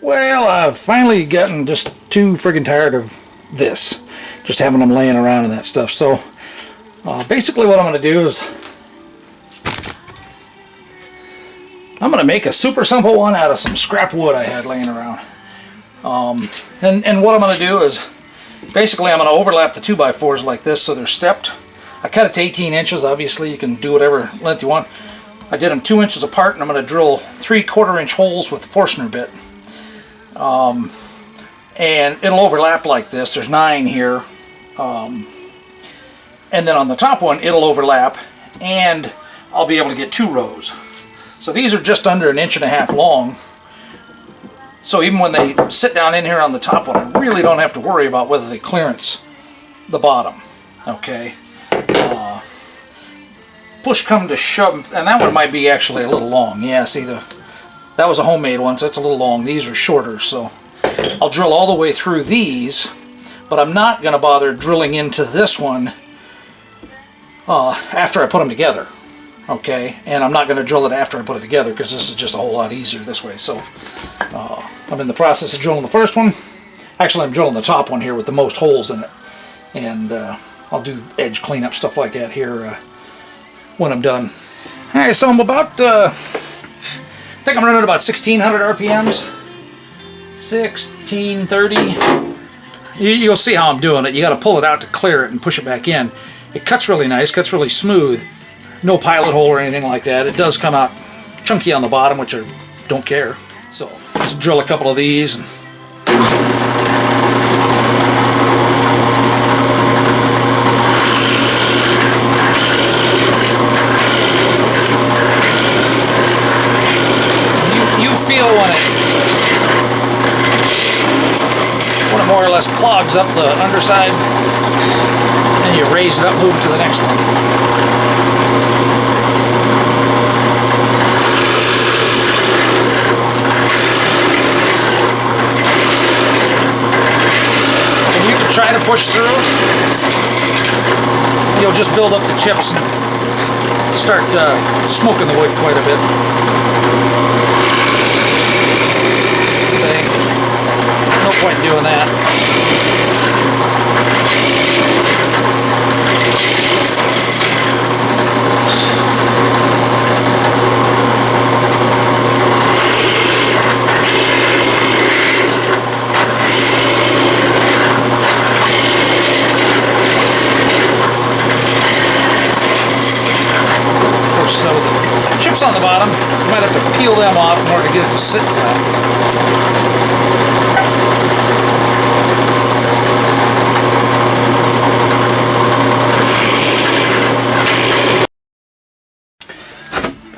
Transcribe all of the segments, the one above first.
Well, I've finally gotten just too friggin' tired of this. Just having them laying around and that stuff. So, basically what I'm going to do is I'm going to make a super simple one out of some scrap wood I had laying around. And what I'm going to do is, basically I'm going to overlap the 2x4s like this so they're stepped. I cut it to 18 inches. Obviously you can do whatever length you want. I did them 2 inches apart, and I'm going to drill 3/4 inch holes with a Forstner bit. And it'll overlap like this. There's 9 here. And then on the top one it'll overlap, and I'll be able to get 2 rows. So these are just under 1.5 inches long. So even when they sit down in here on the top one, I really don't have to worry about whether they clearance the bottom. Okay. Push come to shove, and that one might be actually a little long. Yeah, see, that was a homemade one, so it's a little long. These are shorter, so I'll drill all the way through these, but I'm not going to bother drilling into this one after I put them together. Okay, and I'm not going to drill it after I put it together because this is just a whole lot easier this way. So I'm in the process of drilling the first one. Actually, I'm drilling the top one here with the most holes in it, and I'll do edge cleanup, stuff like that here when I'm done. Alright, so I'm about, I think I'm running about 1600 RPMs. 1630. You'll see how I'm doing it. You got to pull it out to clear it and push it back in. It cuts really nice, cuts really smooth. No pilot hole or anything like that. It does come out chunky on the bottom, which I don't care. So just drill a couple of these. And you feel when it more or less clogs up the underside, and you raise it up, move to the next one. And you can try to push through. You'll just build up the chips and start smoking the wood quite a bit. No point in doing that. Of course, so the chips on the bottom, you might have to peel them off in order to get it to sit flat.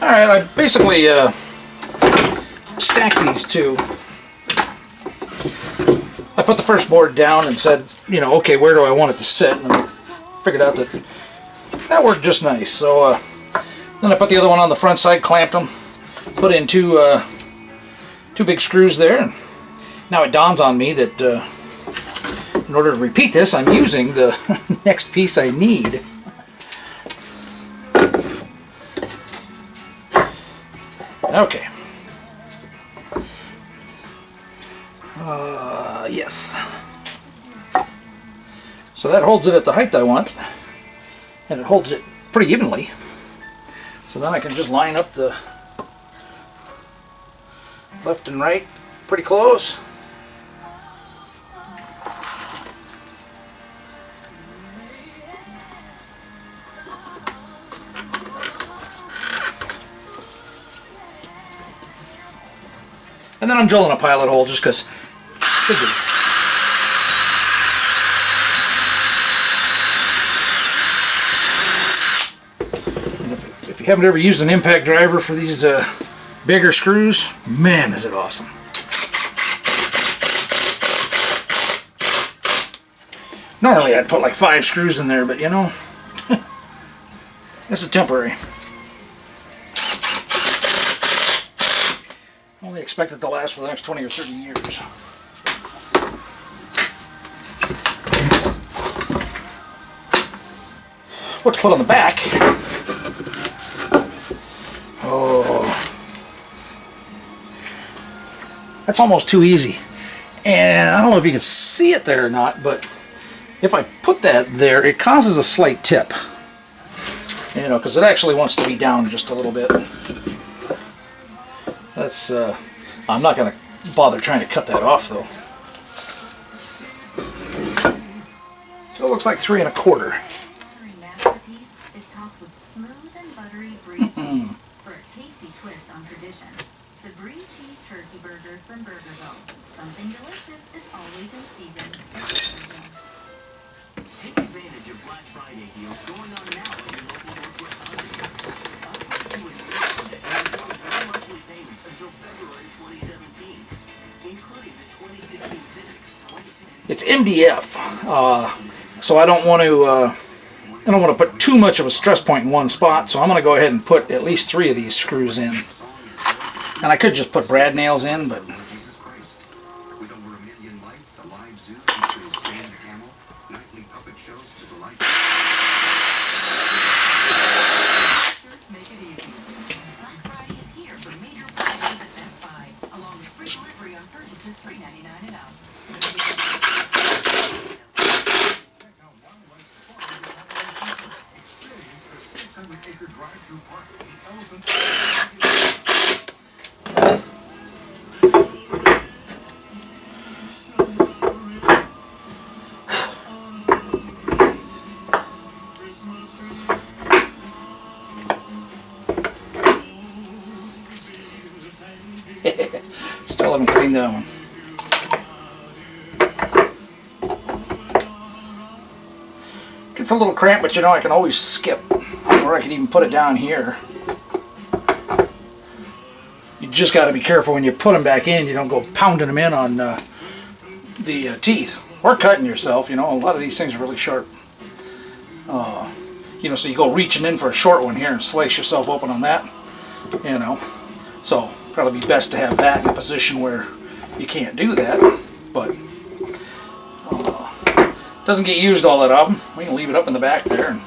Alright, I basically stacked these two. I put the first board down and said, you know, okay, where do I want it to sit? And I figured out that that worked just nice. So then I put the other one on the front side, clamped them, put in two big screws there. And now it dawns on me that in order to repeat this, I'm using the next piece I need. Okay. Yes. So that holds it at the height I want, and it holds it pretty evenly. So then I can just line up the left and right pretty close. And then I'm drilling a pilot hole just because. And if you haven't ever used an impact driver for these bigger screws, man, is it awesome. Normally I'd put like 5 screws in there, but you know, this is temporary. Only expect it to last for the next 20 or 30 years. What to put on the back? Oh. That's almost too easy. And I don't know if you can see it there or not, but if I put that there, it causes a slight tip. You know, because it actually wants to be down just a little bit. That's, I'm not going to bother trying to cut that off though. So it looks like 3 1/4. For a tasty twist on tradition, the brie cheese turkey burger from Burgerville. Something delicious is always in season. Take advantage of Black Friday deals going on now at your local Northwest Auto Dealer. Upgrade to a new Honda and enjoy no monthly payments until February 2017, including the 2016 Civic. It's MDF, so I don't want to put too much of a stress point in one spot, so I'm going to go ahead and put at least 3 of these screws in. And I could just put brad nails in, but still haven't cleaned that one. Gets a little cramped, but you know I can always skip, or I can even put it down here. You just got to be careful when you put them back in. You don't go pounding them in on the teeth or cutting yourself. You know, a lot of these things are really sharp. You know, so you go reaching in for a short one here and slice yourself open on that. You know, so probably be best to have that in a position where you can't do that. But doesn't get used all that often. We can leave it up in the back there and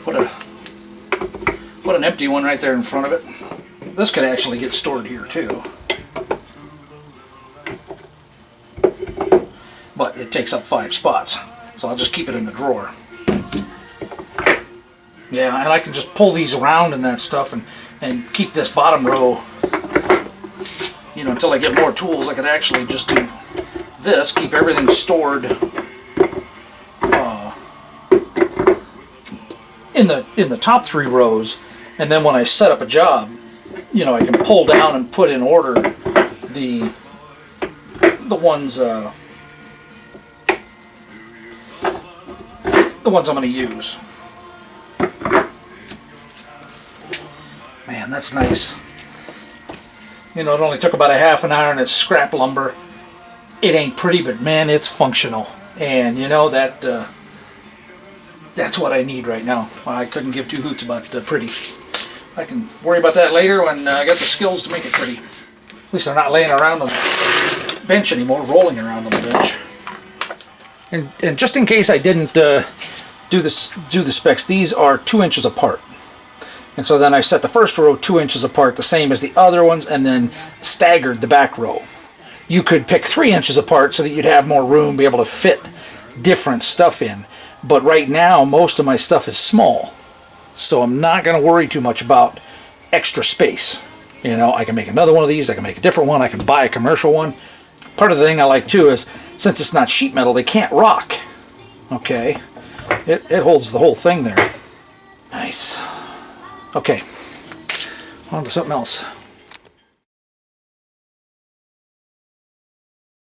put an empty one right there in front of it. This could actually get stored here too. But it takes up 5 spots. So I'll just keep it in the drawer. Yeah, and I can just pull these around and that stuff and keep this bottom row, you know, until I get more tools. I could actually just do this, keep everything stored in the top 3 rows, and then when I set up a job, you know, I can pull down and put in order the ones I'm going to use. Man, that's nice. You know, it only took about a half an hour and it's scrap lumber. It ain't pretty, but man, it's functional. And you know, that's what I need right now. I couldn't give 2 hoots about the pretty. I can worry about that later when I got the skills to make it pretty. At least they're not laying around on the bench anymore, rolling around on the bench. And just in case I didn't do the specs, these are 2 inches apart. And so then I set the first row 2 inches apart, the same as the other ones, and then staggered the back row. You could pick 3 inches apart so that you'd have more room, be able to fit different stuff in. But right now, most of my stuff is small. So I'm not going to worry too much about extra space. You know, I can make another one of these, I can make a different one, I can buy a commercial one. Part of the thing I like too is, since it's not sheet metal, they can't rock. Okay, it holds the whole thing there. Nice. Okay, on to something else.